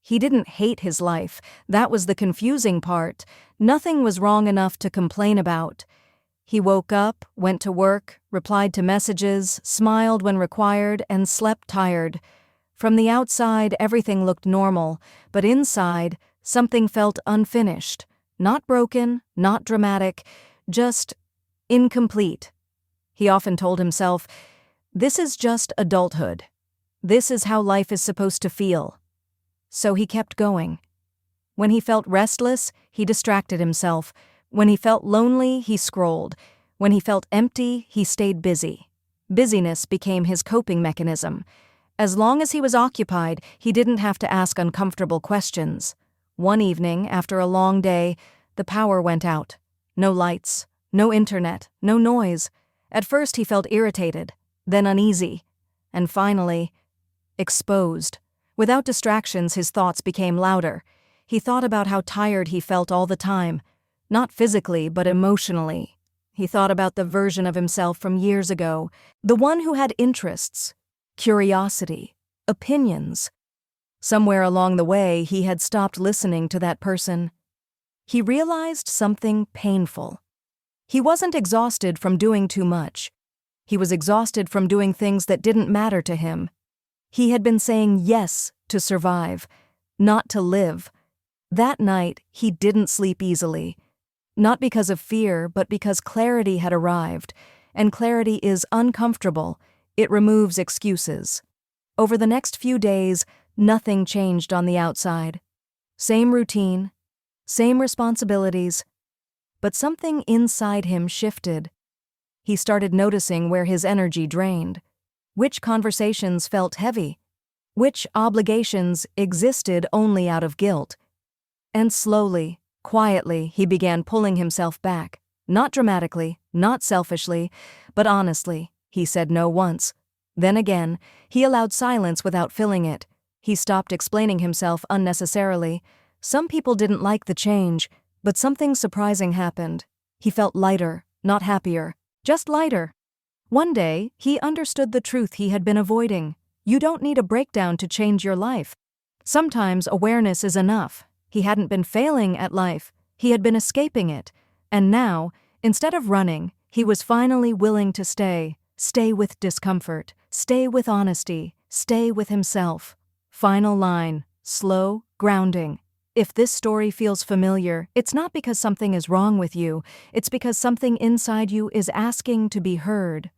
He didn't hate his life. That was the confusing part. Nothing was wrong enough to complain about. He woke up, went to work, replied to messages, smiled when required, and slept tired. From the outside, everything looked normal, but inside, something felt unfinished. Not broken, not dramatic, just incomplete. He often told himself, "This is just adulthood. This is how life is supposed to feel." So he kept going. When he felt restless, he distracted himself. When he felt lonely, he scrolled. When he felt empty, he stayed busy. Busyness became his coping mechanism. As long as he was occupied, he didn't have to ask uncomfortable questions. One evening, after a long day, the power went out. No lights, no internet, no noise. At first he felt irritated, then uneasy, and finally, exposed. Without distractions, his thoughts became louder. He thought about how tired he felt all the time, not physically, but emotionally. He thought about the version of himself from years ago, the one who had interests, curiosity, opinions. Somewhere along the way, he had stopped listening to that person. He realized something painful. He wasn't exhausted from doing too much. He was exhausted from doing things that didn't matter to him. He had been saying yes to survive, not to live. That night, he didn't sleep easily. Not because of fear, but because clarity had arrived, and clarity is uncomfortable. It removes excuses. Over the next few days, nothing changed on the outside. Same routine, same responsibilities, but something inside him shifted. He started noticing where his energy drained, which conversations felt heavy, which obligations existed only out of guilt. And slowly, quietly, he began pulling himself back, not dramatically, not selfishly, but honestly. He said no once. Then again, he allowed silence without filling it. He stopped explaining himself unnecessarily. Some people didn't like the change, but something surprising happened. He felt lighter, not happier, just lighter. One day, he understood the truth he had been avoiding. You don't need a breakdown to change your life. Sometimes awareness is enough. He hadn't been failing at life. He had been escaping it. And now, instead of running, he was finally willing to stay. Stay with discomfort. Stay with honesty. Stay with himself. Final line. Slow, grounding. If this story feels familiar, it's not because something is wrong with you. It's because something inside you is asking to be heard.